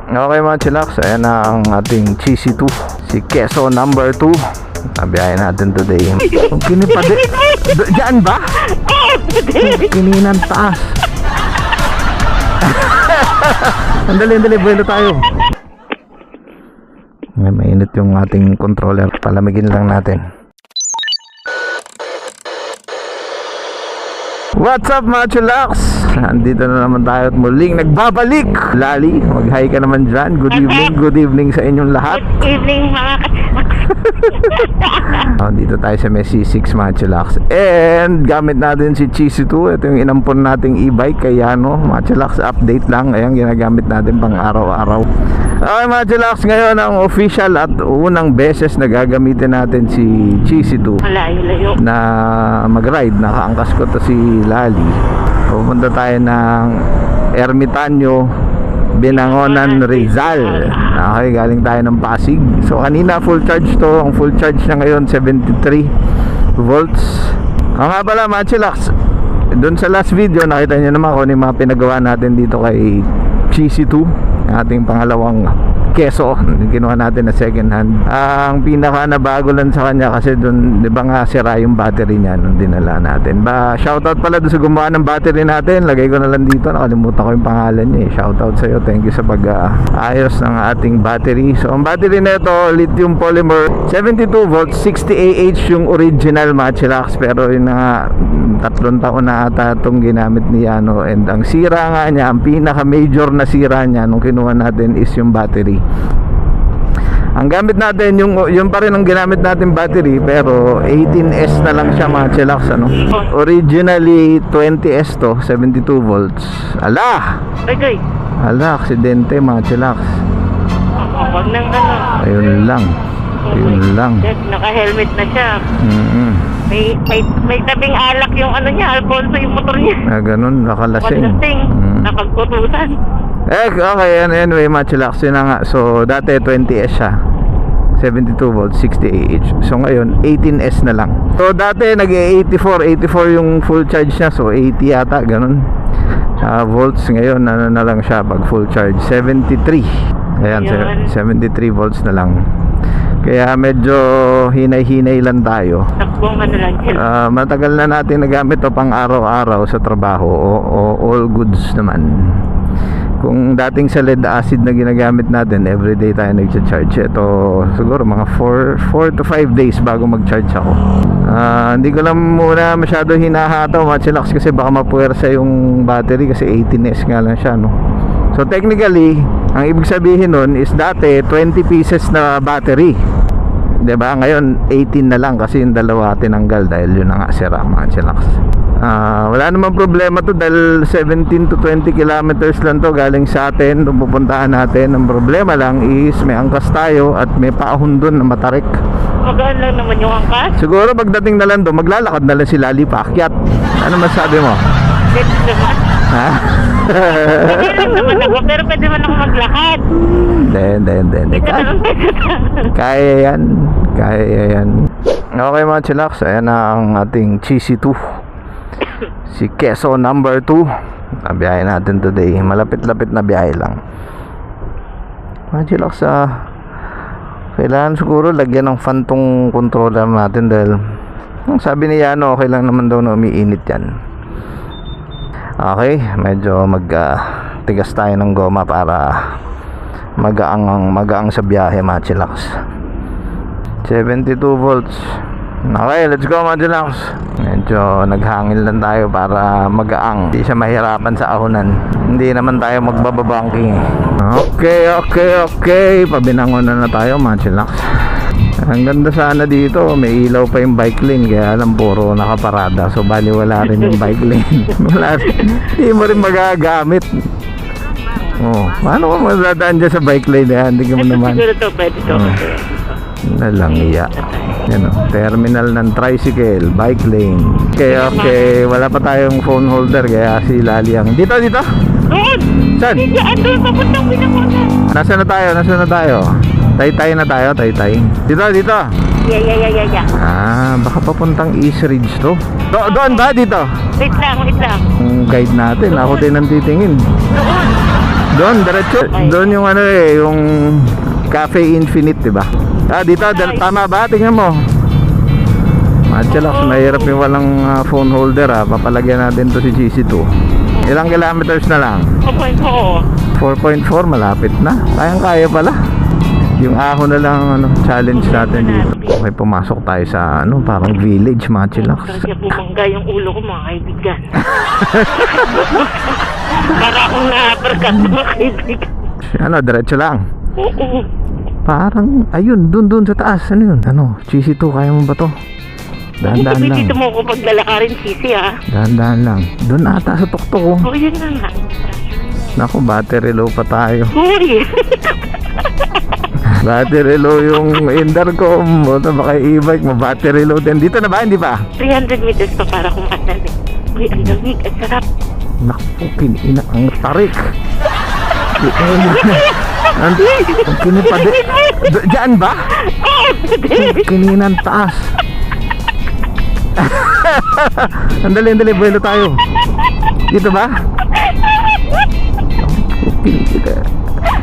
Okay mga chillax, ayan na ang ating cheesy 2, si Queso number 2. Nabiyahin natin today. Kini pa diyan ba? Kininang taas. Andali, buwelo tayo. Mainit yung ating controller, palamigin lang natin. What's up mga chillax? Andito na naman tayo at muling nagbabalik. Lali, mag-hi ka naman dyan. Good evening sa inyong lahat. Good evening mga Dito tayo sa Messi 6 mga chillax. And gamit natin si Cheesy 2. Ito yung inampon nating e-bike. Kaya mga chillax, update lang. Ayan, ginagamit natin pang araw-araw. Okay mga chillax, ngayon ang official at unang beses na gagamitin natin si Cheesy 2 layo na mag-ride. Nakaangkas ko to si Lali. Pupunta tayo ng Ermitanyo, Binangonan, Rizal. Okay, galing tayo ng Pasig. So kanina full charge to. Ang full charge na ngayon 73 volts. Nga pala mga chillax, doon sa last video nakita nyo naman kung ano yung mga pinagawa natin dito kay Cheesy 2, ating pangalawang Queso. Ginawa natin na second hand. Ang pinaka nabago lang sa kanya kasi doon, di ba nga sira yung battery niya nung dinala natin. Shoutout pala doon sa gumawa ng battery natin. Lagay ko na lang dito, nakalimutan ko yung pangalan niya eh. Shoutout sa iyo, thank you sa pag-ayos ng ating battery. So ang battery na ito, lithium polymer, 72 volts, 60 Ah yung original mga chillax. Pero yun nga, 3 taon na ata itong ginamit ni Yano. And ang sira nga niya, ang pinaka major na sira niya nung kinuha natin is yung battery. Ang gamit natin yung pa rin ang ginamit natin battery, pero 18S na lang siya mga chillax, ano. Originally 20S to, 72 volts. Ala, aksidente mga chillax. Wag nang Ayun lang. Naka-helmet na siya. May tabing alak yung niya, Alfonso, yung motor niya. Ganun, nakalasing. Nakagputusan. Okay, anyway mga chillax, yun na nga. So dati 20S siya, 72 volts, 60 Ah. So ngayon 18S na lang. So dati nag-84 yung full charge niya. So 80 yata, ganun volts. Ngayon ano na lang siya pag full charge, 73. Ayan, 73 volts na lang. Kaya medyo hinay-hinay lang tayo. Takbong lang sila. Matagal na natin nagamit to pang araw-araw sa trabaho. All goods naman. Kung dating sa lead acid na ginagamit natin, everyday tayo nag-charge. Ito siguro mga 4 to 5 days bago mag-charge ako. Hindi ko lang muna masyado hinahataw mga chillax kasi baka mapuwersa yung battery kasi 18S nga lang siya, no? So technically, ang ibig sabihin nun is dati 20 pieces na battery, diba? Ngayon 18 na lang kasi yung dalawa tinanggal dahil yun na nga sira mga chillax. Wala namang problema to dahil 17 to 20 kilometers lang to galing sa atin nung pupuntahan natin. Ang problema lang is may angkas tayo at may paahon dun na matarik. Magaan lang naman yung angkas. Siguro pagdating na lang doon, maglalakad na lang si Lali paakyat. Ano masabi mo? Pwede naman. Ha? Pwede lang naman ako, pero pwede man ako maglakad. Hindi. Kaya yan. Okay mga chillax, ayan na ang ating Cheesy 2, si Queso number 2. Nabiyahin natin today. Malapit-lapit na biyahe lang mga chillax. Kailangan siguro lagyan ng fan tong controller natin dahil sabi ni Yano okay lang naman daw na umiinit yan. Okay, medyo tigas tayo ng goma para magaang sa biyahe mga chillax. 72 volts. Okay, let's go mga chillax. Medyo naghangil lang tayo para magaang, hindi siya mahirapan sa ahonan. Hindi naman tayo magbababangking eh. Okay, pabinangon na tayo mga chillax. Ang ganda sana dito, may ilaw pa yung bike lane, kaya alam puro nakaparada. So bali wala rin yung bike lane. Hindi mo rin magagamit. Paano ka madadaan dyan sa bike lane yan? Hindi mo naman. Siguro to, pwede to. Nalang iya. Terminal ng tricycle, bike lane. Okay, wala pa tayong phone holder kaya si Lali ang dito. Doon! Saan? Doon, papuntang Binangonan. Nasaan na tayo? Taytay na tayo, Taytay. Dito. Yeah. Baka papuntang East Ridge to. Doon ba dito? Wait lang. Guide natin, ako din ang titingin. Doon. Doon, diretso. Doon yung ano eh, yung Cafe Infinite, diba? Ah, dito, tama ba? Tingnan mo. Matchalax, mahirap yung walang phone holder ah. Papalagyan natin to si GC2. Ilang kilometers na lang? 4.4. 4.4, malapit na. Kayang-kaya pala. Yung ahon na lang ano, challenge natin dito. Okay, pumasok tayo sa ano, parang village, Matchalax. Kaya bumangga yung ulo ko, mga kaibigan. Para akong na-uppercut, mga kaibigan. Ano, diretso lang. Oo. Parang, ayun, dun sa taas. Ano yun? Ano, GC2, kaya mo ba to? Dahan-dahan lang. Dito mo ko paglalakarin, sisi, ha? Dahan-dahan lang. Doon ata sa tuktok ko. Oo, yun na nga. Naku, battery low pa tayo. Uy! Battery low yung Intercom. O baka e-bike mo, battery low din. Dito na ba? Hindi pa? 300 meters pa para kumanan eh. Uy, ang lamig, ang sarap. Naku, kinina, ang tarik. Ang kinipade. Diyan ba? Kininang taas. Andali, buwelo tayo. Dito ba?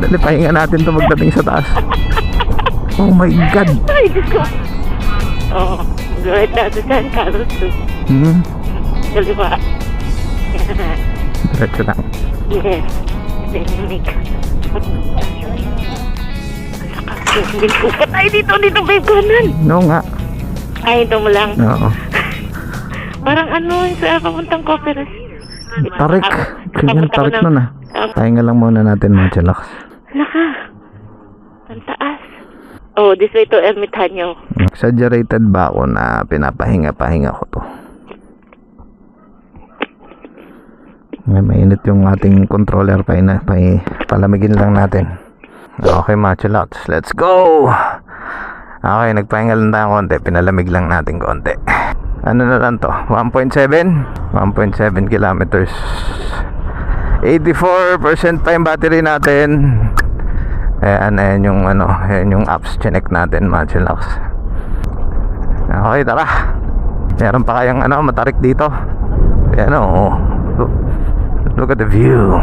Dali, pahinga natin to magdating sa taas. Oh my God. Ay, Diyos ko. Oo, gawin natin dyan, Carlos. Kaliwa. Diretso lang. Yes. Dynamic. Hindi ko pa tayo dito ba yung kanan? No nga. Ay, ito mo lang. Oo. Parang ano, sa papuntang Cooperas. Tarik. Yung tarik nun ah. Pahinga lang muna natin, Matchalax. Laka. Ang taas. Oh, this way to Ermitanyo. Exaggerated ba ako na pinapahinga-pahinga ko to? Mainit yung ating controller, palamigin lang natin. Okay, Matchalax, let's go! Okay, nagpahinga lang tayo konti, pinalamig lang natin konti. Ano na lang to? 1.7 kilometers. 84% pa yung battery natin. Ayan yung ano, ayan yung apps chinek natin, Matchalax. Okay, tara. Meron pa kayang ano, matarik dito. Ayan o. Look at the view.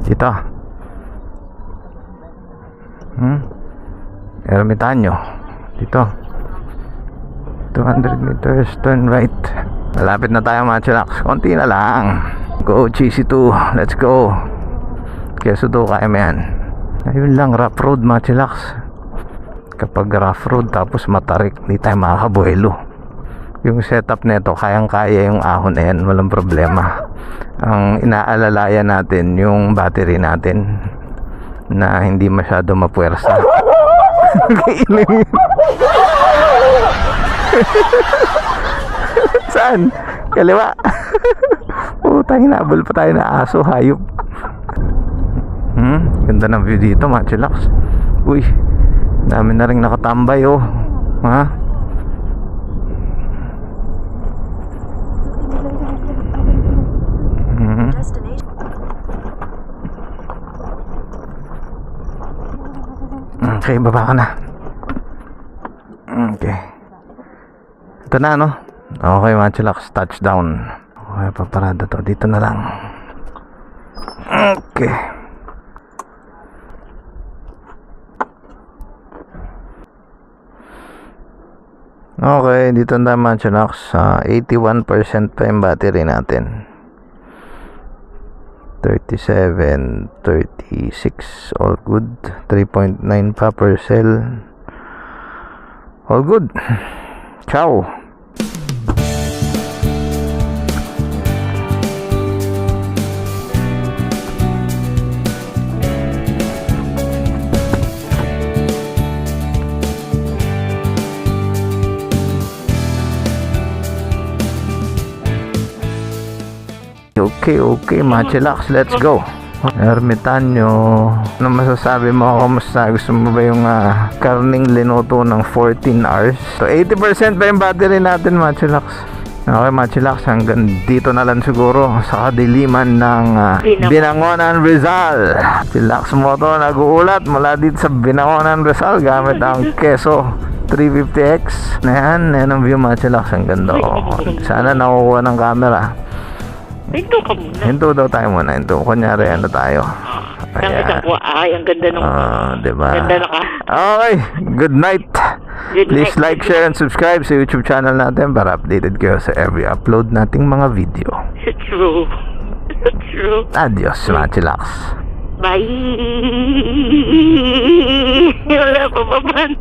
Dito. Ermitanyo. Dito. 200 meters, turn right. Malapit na tayo, Matchalax. Konti na lang. Go, GC2. Let's go. Keso to, kaya mo yan. Ayun lang, rough road, Matchalax. Kapag rough road tapos matarik, hindi tayo makakabuelo. Yung setup nito, kayang-kaya yung ahon na yan, walang problema. Ang inaalalayan natin yung battery natin na hindi masyado mapuwersa. Saan? Kaliwa. Putang, hinabol pa tayo na aso, hayop. Ganda ng view dito, Matchalax. Uy, dami na rin nakatambay oh. Ha? Okay, baba ka na. Okay. Ito na, no? Okay, Matchalax, touchdown. Okay, paparada to. Dito na lang. Okay. Okay, dito na, Matchalax. 81% pa yung battery natin. 37, 36, all good. 3.9 pa per cell. All good. Ciao. Okay, Matchalax, let's go. Ermitanyo, ano masasabi mo? Kamusta? Gusto mo ba yung karning linoto ng 14 hours? So 80% pa yung battery natin, Matchalax. Okay, Matchalax, hanggang dito na lang siguro sa kadiliman ng Binangonan, Rizal. Si Lax Moto nag-uulat mula dito sa Binangonan, Rizal gamit ang Keso 350X. Ayan ang view, Matchalax, ang ganda. Sana nakukuha ng camera. Hinto ka muna. Hinto daw tayo muna. Hinto. Kunyari, ano tayo. Nakita ko, ay, ang ganda nung... Diba? Ganda na ka. Okay. Good night. Good Please night. like, share, and subscribe sa YouTube channel natin para updated kayo sa every upload nating mga video. True. True. Adios, mga chillax. Bye! Wala pa ba man?